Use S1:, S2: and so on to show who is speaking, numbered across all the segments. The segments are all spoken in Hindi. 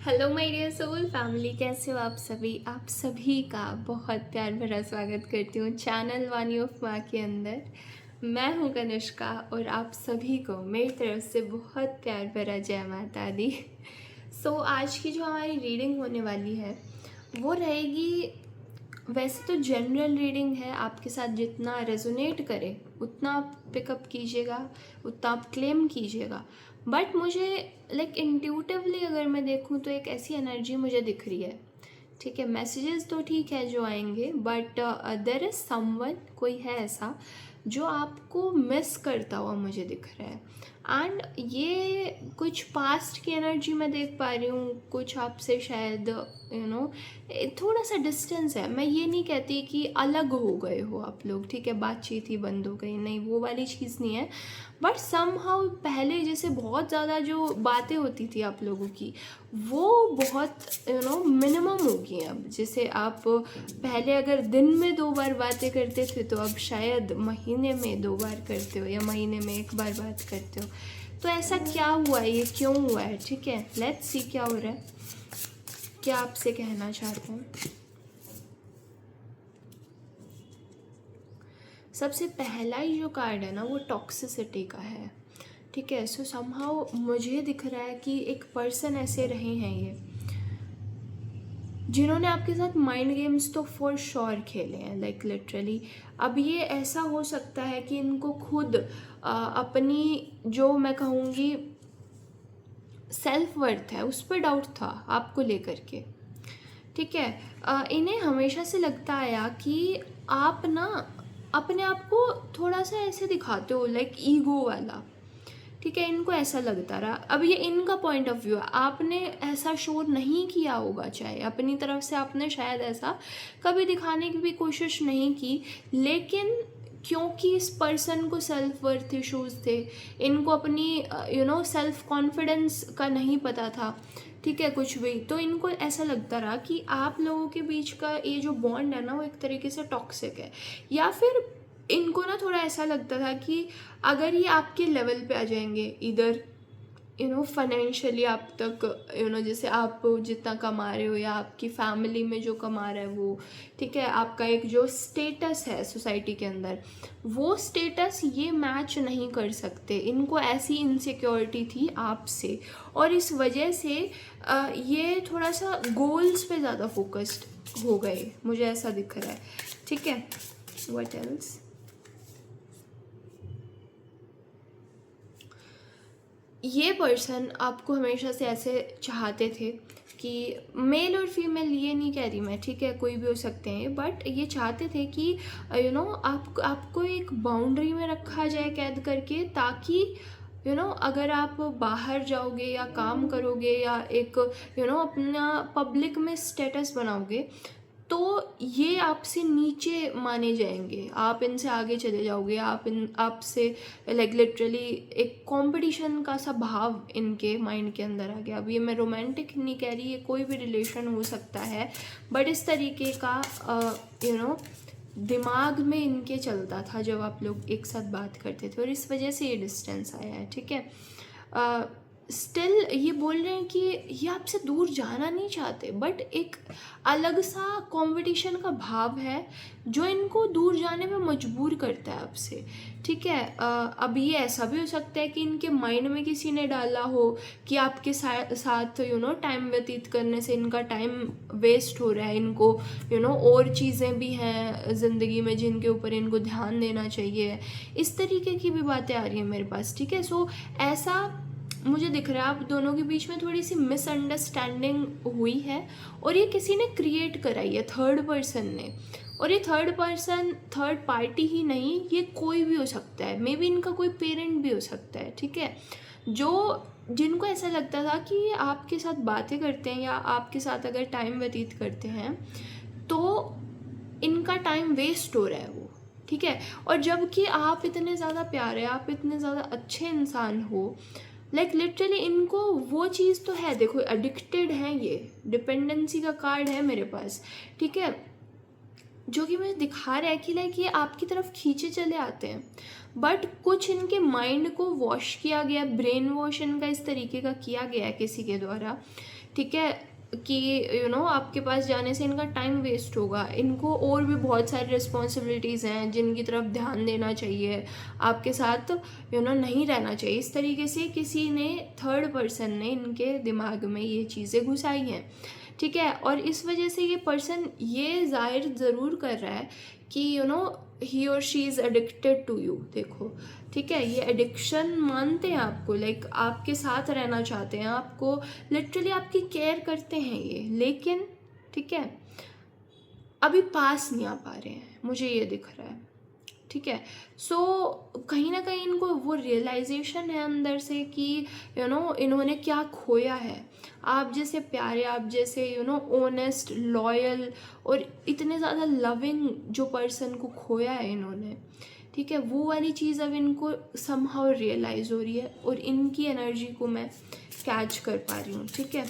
S1: Hello my dear soul family, कैसे हो आप सभी। आप सभी का बहुत प्यार भरा स्वागत करती हूँ चैनल वानी ऑफ माँ के अंदर। मैं हूँ कनिष्का और आप सभी को मेरी तरफ से बहुत प्यार भरा जय माता दी। आज की जो हमारी रीडिंग होने वाली है वो रहेगी, वैसे तो जनरल रीडिंग है, आपके साथ जितना रेजोनेट करे उतना आप पिकअप कीजिएगा, उतना आप क्लेम कीजिएगा। बट मुझे इंट्यूटिवली अगर मैं देखूँ तो एक ऐसी एनर्जी मुझे दिख रही है। ठीक है, मैसेजेस तो ठीक है जो आएंगे, बट देयर इज़ समवन, कोई है ऐसा जो आपको मिस करता हुआ मुझे दिख रहा है। एंड ये कुछ पास्ट की एनर्जी मैं देख पा रही हूँ, कुछ आपसे शायद थोड़ा सा डिस्टेंस है। मैं ये नहीं कहती कि अलग हो गए हो आप लोग, ठीक है, बातचीत ही बंद हो गई, नहीं वो वाली चीज़ नहीं है। बट समहाउ पहले जैसे बहुत ज़्यादा जो बातें होती थी आप लोगों की, वो बहुत मिनिमम हो गई हैं अब। जैसे आप पहले अगर दिन में 2 बार बातें करते थे तो अब शायद महीने में 2 बार करते हो या महीने में 1 बार बात करते हो। तो ऐसा क्या हुआ है, ये क्यों हुआ है? ठीक है, लेट्स सी क्या हो रहा है, क्या आपसे कहना चाहते हैं। सबसे पहला ही जो कार्ड है ना वो टॉक्सिसिटी का है। ठीक है, सो समहाउ मुझे दिख रहा है कि एक पर्सन ऐसे रहे हैं ये, जिन्होंने आपके साथ माइंड गेम्स तो फॉर श्योर खेले हैं, लिटरली। अब ये ऐसा हो सकता है कि इनको खुद अपनी जो मैं कहूँगी सेल्फ वर्थ है उस पर डाउट था आपको लेकर के। ठीक है, इन्हें हमेशा से लगता आया कि आप ना अपने आप को थोड़ा सा ऐसे दिखाते हो, ईगो वाला। ठीक है, इनको ऐसा लगता रहा। अब ये इनका पॉइंट ऑफ व्यू है, आपने ऐसा शो नहीं किया होगा, चाहे अपनी तरफ से आपने शायद ऐसा कभी दिखाने की भी कोशिश नहीं की, लेकिन क्योंकि इस पर्सन को सेल्फ वर्थ इश्यूज थे, इनको अपनी सेल्फ कॉन्फिडेंस का नहीं पता था, ठीक है, कुछ भी, तो इनको ऐसा लगता रहा कि आप लोगों के बीच का ये जो बॉन्ड है ना वो एक तरीके से टॉक्सिक है। या फिर इनको ना थोड़ा ऐसा लगता था कि अगर ये आपके लेवल पे आ जाएंगे, इधर फाइनेंशियली आप तक, जैसे आप जितना कमा रहे हो या आपकी फैमिली में जो कमा रहा है वो, ठीक है, आपका एक जो स्टेटस है सोसाइटी के अंदर, वो स्टेटस ये मैच नहीं कर सकते। इनको ऐसी इनसिक्योरिटी थी आपसे, और इस वजह से ये थोड़ा सा गोल्स पे ज़्यादा फोकस्ड हो गए, मुझे ऐसा दिख रहा है। ठीक है, व्हाट एल्स। ये पर्सन आपको हमेशा से ऐसे चाहते थे कि मेल और फीमेल, ये नहीं कह रही मैं, ठीक है, कोई भी हो सकते हैं, बट ये चाहते थे कि आपको एक बाउंड्री में रखा जाए कैद करके, ताकि अगर आप बाहर जाओगे या काम करोगे या एक अपना पब्लिक में स्टेटस बनाओगे तो ये आपसे नीचे माने जाएंगे, आप इनसे आगे चले जाओगे, आपसे लिटरली एक कंपटीशन का सा भाव इनके माइंड के अंदर आ गया। अब ये मैं रोमांटिक नहीं कह रही, ये कोई भी रिलेशन हो सकता है, बट इस तरीके का दिमाग में इनके चलता था जब आप लोग एक साथ बात करते थे, और इस वजह से ये डिस्टेंस आया है। ठीक है, स्टिल ये बोल रहे हैं कि ये आपसे दूर जाना नहीं चाहते, बट एक अलग सा कंपटीशन का भाव है जो इनको दूर जाने में मजबूर करता है आपसे। ठीक है, अब ये ऐसा भी हो सकता है कि इनके माइंड में किसी ने डाला हो कि आपके साथ टाइम व्यतीत करने से इनका टाइम वेस्ट हो रहा है, इनको और चीज़ें भी हैं ज़िंदगी में जिनके ऊपर इनको ध्यान देना चाहिए। इस तरीके की भी बातें आ रही हैं मेरे पास। ठीक है, सो ऐसा मुझे दिख रहा है आप दोनों के बीच में थोड़ी सी मिसअंडरस्टैंडिंग हुई है, और ये किसी ने क्रिएट कराई है, थर्ड पर्सन ने। और ये थर्ड पर्सन थर्ड पार्टी ही नहीं, ये कोई भी हो सकता है, मे बी इनका कोई पेरेंट भी हो सकता है। ठीक है, जिनको ऐसा लगता था कि ये आपके साथ बातें करते हैं या आपके साथ अगर टाइम व्यतीत करते हैं तो इनका टाइम वेस्ट हो रहा है वो। ठीक है, और जबकि आप इतने ज़्यादा प्यारे, आप इतने ज़्यादा अच्छे इंसान हो, लिटरली इनको वो चीज़ तो है, देखो एडिक्टेड हैं, ये डिपेंडेंसी का कार्ड है मेरे पास। ठीक है, जो कि मुझे दिखा रहा है कि ये आपकी तरफ खींचे चले आते हैं, बट कुछ इनके माइंड को वॉश किया गया, ब्रेन वॉश इनका इस तरीके का किया गया है किसी के द्वारा ठीक है, कि आपके पास जाने से इनका टाइम वेस्ट होगा, इनको और भी बहुत सारी रिस्पॉन्सिबिलिटीज़ हैं जिनकी तरफ ध्यान देना चाहिए, आपके साथ नहीं रहना चाहिए। इस तरीके से किसी ने, थर्ड पर्सन ने इनके दिमाग में ये चीज़ें घुसाई हैं, ठीक है। और इस वजह से ये पर्सन ये जाहिर ज़रूर कर रहा है कि ही और she is addicted to you. देखो, ठीक है, ये एडिक्शन मानते हैं आपको, लाइक आपके साथ रहना चाहते हैं, आपको लिटरली आपकी केयर करते हैं ये, लेकिन ठीक है अभी पास नहीं आ पा रहे हैं, मुझे ये दिख रहा है, ठीक है। सो कहीं ना कहीं इनको वो रियलाइजेशन है अंदर से कि इन्होंने क्या खोया है। आप जैसे प्यारे, आप जैसे ऑनेस्ट, लॉयल और इतने ज़्यादा लविंग जो पर्सन को खोया है इन्होंने, ठीक है, वो वाली चीज़ अब इनको समहाउ रियलाइज़ हो रही है और इनकी एनर्जी को मैं कैच कर पा रही हूँ, ठीक है।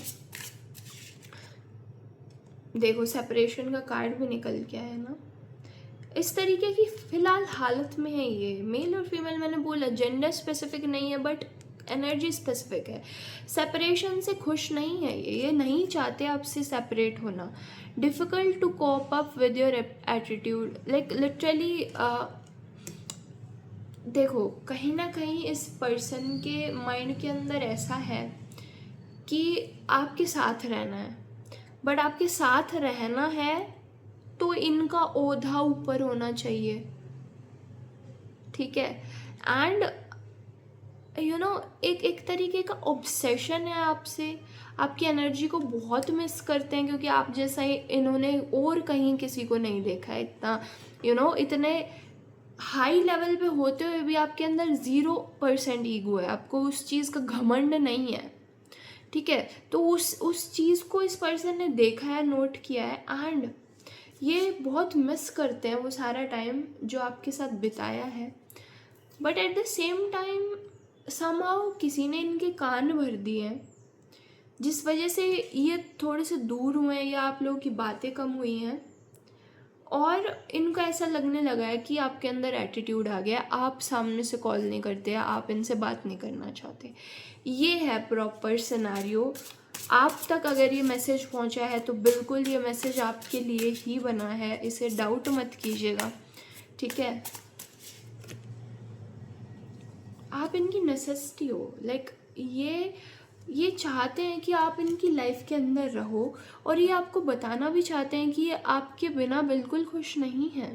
S1: देखो, सेपरेशन का कार्ड भी निकल के आया ना। इस तरीके की फ़िलहाल हालत में है ये। मेल और फीमेल, मैंने बोला जेंडर स्पेसिफिक नहीं है बट एनर्जी स्पेसिफिक है। सेपरेशन से खुश नहीं है ये नहीं चाहते आपसे सेपरेट होना। Difficult to cope up with your attitude, like literally देखो, कहीं ना कहीं इस पर्सन के माइंड के अंदर ऐसा है कि आपके साथ रहना है, बट आपके साथ रहना है तो इनका ओहदा ऊपर होना चाहिए, ठीक है। एंड एक तरीके का ऑब्सेशन है आपसे, आपकी एनर्जी को बहुत मिस करते हैं, क्योंकि आप जैसा ही इन्होंने और कहीं किसी को नहीं देखा है इतना इतने हाई लेवल पे होते हुए भी आपके अंदर 0% ईगो है, आपको उस चीज़ का घमंड नहीं है, ठीक है। तो उस चीज़ को इस पर्सन ने देखा है, नोट किया है, एंड ये बहुत मिस करते हैं वो सारा टाइम जो आपके साथ बिताया है। But at the same time somehow किसी ने इनके कान भर दिए हैं, जिस वजह से ये थोड़े से दूर हुए हैं या आप लोगों की बातें कम हुई हैं, और इनको ऐसा लगने लगा है कि आपके अंदर एटीट्यूड आ गया, आप सामने से कॉल नहीं करते, आप इनसे बात नहीं करना चाहते। ये है प्रॉपर सिनेरियो। आप तक अगर ये मैसेज पहुंचा है तो बिल्कुल ये मैसेज आपके लिए ही बना है, इसे डाउट मत कीजिएगा, ठीक है। आप इनकी नेसेसिटी हो, लाइक ये चाहते हैं कि आप इनकी लाइफ के अंदर रहो, और ये आपको बताना भी चाहते हैं कि ये आपके बिना बिल्कुल खुश नहीं है।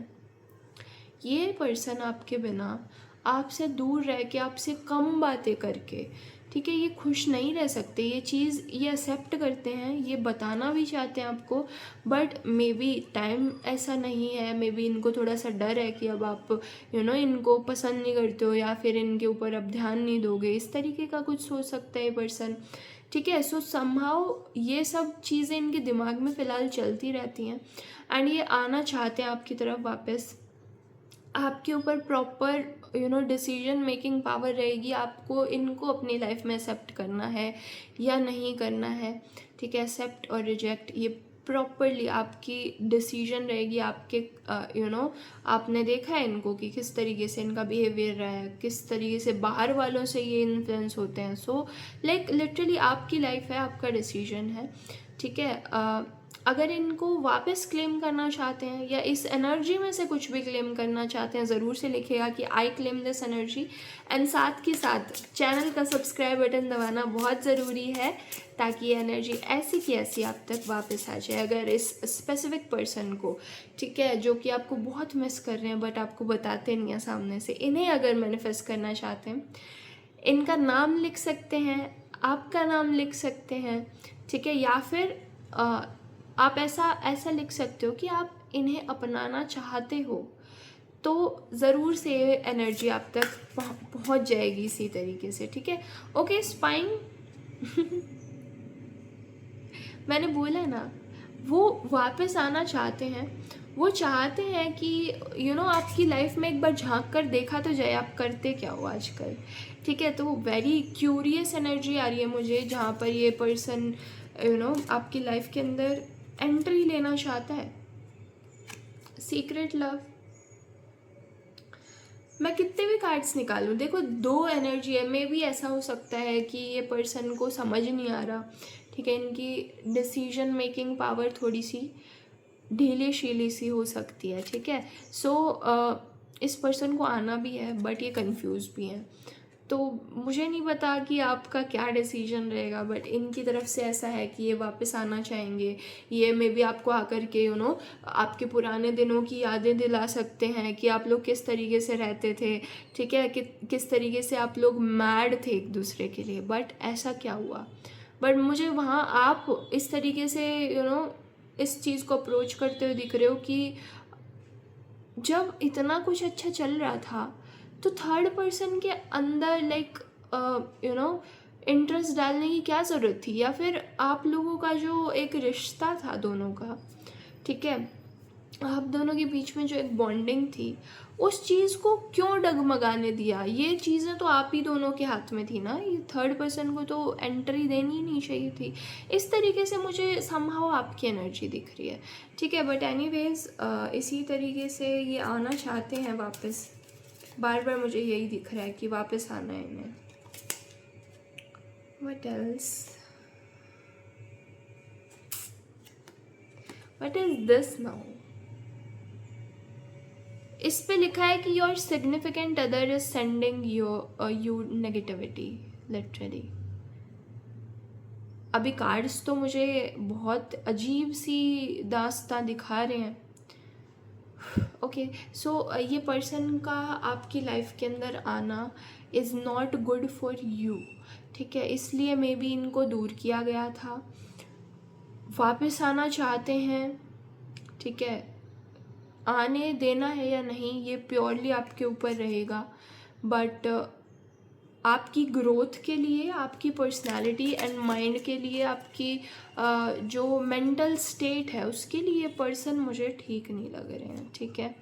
S1: ये पर्सन आपके बिना, आपसे दूर रह के, आपसे कम बातें करके, ठीक है, ये खुश नहीं रह सकते। ये चीज़ ये एक्सेप्ट करते हैं, ये बताना भी चाहते हैं आपको, बट मे बी टाइम ऐसा नहीं है, मे बी इनको थोड़ा सा डर है कि अब आप इनको पसंद नहीं करते हो या फिर इनके ऊपर अब ध्यान नहीं दोगे, इस तरीके का कुछ सोच सकता है ये पर्सन, ठीक है। सो समहाउ ये सब चीज़ें इनके दिमाग में फ़िलहाल चलती रहती हैं, एंड ये आना चाहते हैं आपकी तरफ वापस। आपके ऊपर प्रॉपर डिसीजन मेकिंग पावर रहेगी, आपको इनको अपनी लाइफ में एक्सेप्ट करना है या नहीं करना है, ठीक है। एक्सेप्ट और रिजेक्ट ये प्रॉपरली आपकी डिसीजन रहेगी। आपके आपने देखा है इनको कि किस तरीके से इनका बिहेवियर रहा है, किस तरीके से बाहर वालों से ये इन्फ्लुएंस होते हैं। सो लाइक लिटरली आपकी लाइफ है, आपका डिसीजन है, ठीक है। अगर इनको वापस क्लेम करना चाहते हैं या इस एनर्जी में से कुछ भी क्लेम करना चाहते हैं, ज़रूर से लिखिएगा कि I claim this energy, and साथ के साथ चैनल का सब्सक्राइब बटन दबाना बहुत ज़रूरी है, ताकि ये एनर्जी ऐसी की ऐसी आप तक वापस आ जाए। अगर इस स्पेसिफिक पर्सन को, ठीक है, जो कि आपको बहुत मिस कर रहे हैं बट आपको बताते नहीं हैं सामने से, इन्हें अगर मैनिफेस्ट करना चाहते हैं, इनका नाम लिख सकते हैं, आपका नाम लिख सकते हैं, ठीक है, या फिर आप ऐसा लिख सकते हो कि आप इन्हें अपनाना चाहते हो, तो ज़रूर से ये एनर्जी आप तक पहुंच जाएगी इसी तरीके से, ठीक है। ओके, स्पाइन मैंने बोला ना, वो वापस आना चाहते हैं, वो चाहते हैं कि आपकी लाइफ में एक बार झांक कर देखा तो जाए आप करते क्या हो आजकल, ठीक है। तो वेरी क्यूरियस एनर्जी आ रही है मुझे, जहाँ पर ये पर्सन आपकी लाइफ के अंदर एंट्री लेना चाहता है। सीक्रेट लव, मैं कितने भी कार्ड्स निकालूं, देखो 2 एनर्जी है। मे भी ऐसा हो सकता है कि ये पर्सन को समझ नहीं आ रहा ठीक है, इनकी डिसीजन मेकिंग पावर थोड़ी सी ढीली शीली सी हो सकती है, ठीक है। सो इस पर्सन को आना भी है बट ये कंफ्यूज भी हैं। तो मुझे नहीं पता कि आपका क्या डिसीजन रहेगा, बट इनकी तरफ से ऐसा है कि ये वापस आना चाहेंगे। ये मे बी आपको आकर के आपके पुराने दिनों की यादें दिला सकते हैं कि आप लोग किस तरीके से रहते थे, ठीक है, कि किस तरीके से आप लोग मैड थे एक दूसरे के लिए, बट ऐसा क्या हुआ। बट मुझे वहाँ आप इस तरीके से इस चीज़ को अप्रोच करते हुए दिख रहे हो कि जब इतना कुछ अच्छा चल रहा था तो थर्ड पर्सन के अंदर इंटरेस्ट डालने की क्या ज़रूरत थी, या फिर आप लोगों का जो एक रिश्ता था दोनों का, ठीक है, आप दोनों के बीच में जो एक बॉन्डिंग थी उस चीज़ को क्यों डगमगाने दिया। ये चीज़ें तो आप ही दोनों के हाथ में थी ना, ये थर्ड पर्सन को तो एंट्री देनी ही नहीं चाहिए थी। इस तरीके से मुझे समहाउ आपकी एनर्जी दिख रही है, ठीक है। बट एनीवेज इसी तरीके से ये आना चाहते हैं वापस, बार बार मुझे यही दिख रहा है कि वापस आना है इन्हें। What else? What is this now? इस पे लिखा है कि your significant other is sending you negativity, literally. अभी कार्ड्स तो मुझे बहुत अजीब सी दास्तां दिखा रहे हैं। ओके, सो ये पर्सन का आपकी लाइफ के अंदर आना is not good for you, ठीक है, इसलिए मे बी इनको दूर किया गया था। वापस आना चाहते हैं, ठीक है, आने देना है या नहीं ये प्योरली आपके ऊपर रहेगा, बट आपकी ग्रोथ के लिए, आपकी पर्सनालिटी एंड माइंड के लिए, आपकी जो मेंटल स्टेट है उसके लिए पर्सन मुझे ठीक नहीं लग रहे हैं, ठीक है।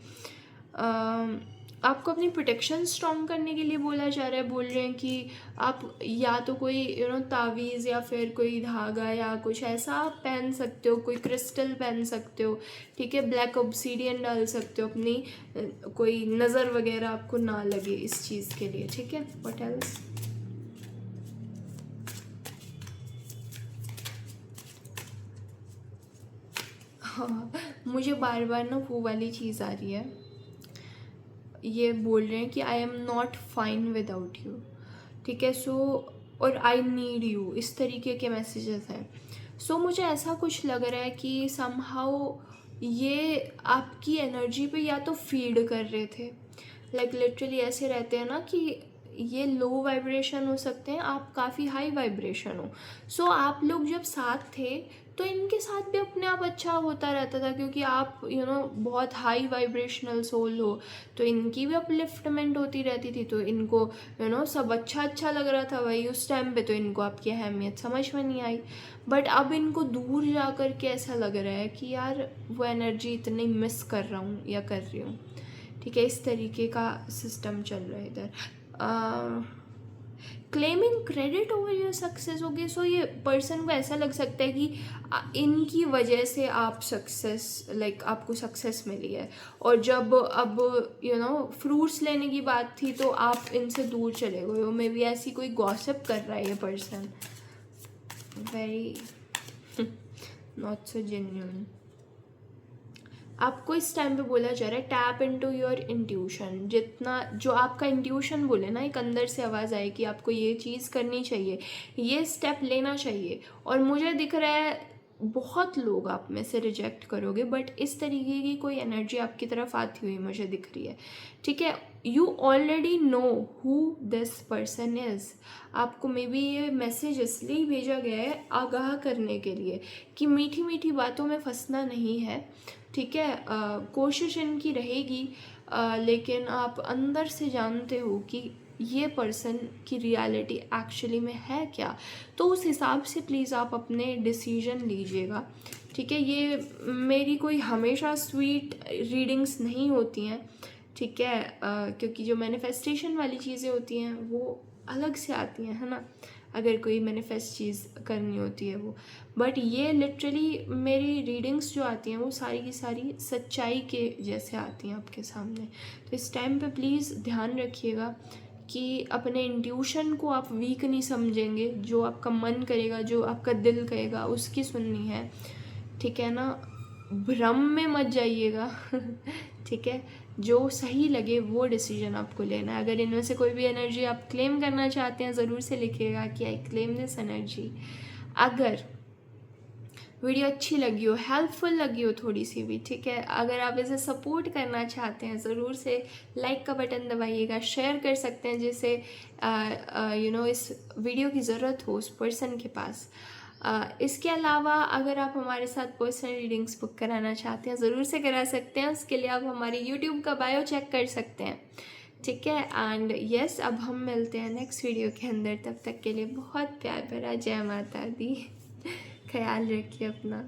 S1: आपको अपनी प्रोटेक्शन स्ट्रॉन्ग करने के लिए बोला जा रहा है। बोल रहे हैं कि आप या तो कोई तावीज़ या फिर कोई धागा या कुछ ऐसा आप पहन सकते हो, कोई क्रिस्टल पहन सकते हो, ठीक है, ब्लैक ऑब्सीडियन डाल सकते हो अपनी, कोई नज़र वगैरह आपको ना लगे इस चीज़ के लिए, ठीक है। What else? हाँ, मुझे बार बार ना वो वाली चीज़ आ रही है, ये बोल रहे हैं कि I am not fine without you, ठीक है, सो और आई नीड यू, इस तरीके के मैसेजेस हैं। सो मुझे ऐसा कुछ लग रहा है कि समहाउ ये आपकी एनर्जी पे या तो फीड कर रहे थे, लाइक लिटरली ऐसे रहते हैं ना कि ये लो वाइब्रेशन हो सकते हैं, आप काफ़ी हाई वाइब्रेशन हो। सो आप लोग जब साथ थे तो इनके साथ भी अपने आप अच्छा होता रहता था, क्योंकि आप बहुत हाई वाइब्रेशनल सोल हो, तो इनकी भी अपलिफ्टमेंट होती रहती थी, तो इनको सब अच्छा अच्छा लग रहा था भाई उस टाइम पे, तो इनको आपकी अहमियत समझ में नहीं आई। बट अब इनको दूर जा कर के ऐसा लग रहा है कि यार वो एनर्जी इतनी मिस कर रहा हूँ या कर रही हूँ, ठीक है, इस तरीके का सिस्टम चल रहा है इधर। Claiming credit over your success हो गई। सो ये पर्सन को ऐसा लग सकता है कि इनकी वजह से आप सक्सेस, लाइक आपको सक्सेस मिली है, और जब अब फ्रूट्स लेने की बात थी तो आप इनसे दूर चले गए हो। मे बी ऐसी कोई गॉसिप कर रहा है ये person, very not so genuine. आपको इस टाइम पे बोला जा रहा है टैप इनटू योर इंट्यूशन। जितना जो आपका इंट्यूशन बोले ना, एक अंदर से आवाज़ आए कि आपको ये चीज़ करनी चाहिए, ये स्टेप लेना चाहिए, और मुझे दिख रहा है बहुत लोग आप में से रिजेक्ट करोगे, बट इस तरीके की कोई एनर्जी आपकी तरफ आती हुई मुझे दिख रही है, ठीक है। You already know who this person is. आपको मे बी ये मैसेज इसलिए भेजा गया है आगाह करने के लिए कि मीठी मीठी बातों में फंसना नहीं है, ठीक है। कोशिश इनकी रहेगी, लेकिन आप अंदर से जानते हो कि ये पर्सन की रियलिटी एक्चुअली में है क्या, तो उस हिसाब से प्लीज़ आप अपने डिसीजन लीजिएगा, ठीक है। ये मेरी कोई हमेशा स्वीट रीडिंग्स नहीं होती हैं, ठीक है, क्योंकि जो मैनिफेस्टेशन वाली चीज़ें होती हैं वो अलग से आती हैं, है ना, अगर कोई मैनिफेस्ट चीज़ करनी होती है वो। बट ये लिटरली मेरी रीडिंग्स जो आती हैं वो सारी की सारी सच्चाई के जैसे आती हैं आपके सामने। तो इस टाइम पे प्लीज़ ध्यान रखिएगा कि अपने इंट्यूशन को आप वीक नहीं समझेंगे, जो आपका मन करेगा, जो आपका दिल कहेगा उसकी सुननी है, ठीक है ना। भ्रम में मत जाइएगा ठीक है, जो सही लगे वो डिसीजन आपको लेना है। अगर इनमें से कोई भी एनर्जी आप क्लेम करना चाहते हैं, ज़रूर से लिखिएगा कि आई क्लेम दिस एनर्जी। अगर वीडियो अच्छी लगी हो, हेल्पफुल लगी हो थोड़ी सी भी, ठीक है, अगर आप इसे सपोर्ट करना चाहते हैं, ज़रूर से लाइक का बटन दबाइएगा, शेयर कर सकते हैं जिसे इस वीडियो की ज़रूरत हो उस पर्सन के पास। इसके अलावा अगर आप हमारे साथ पर्सनल रीडिंग्स बुक कराना चाहते हैं, ज़रूर से करा सकते हैं। उसके लिए आप हमारे यूट्यूब का बायो चेक कर सकते हैं, ठीक है। एंड यस, अब हम मिलते हैं नेक्स्ट वीडियो के अंदर। तब तक के लिए बहुत प्यार भरा जय माता दी। ख्याल रखिए अपना।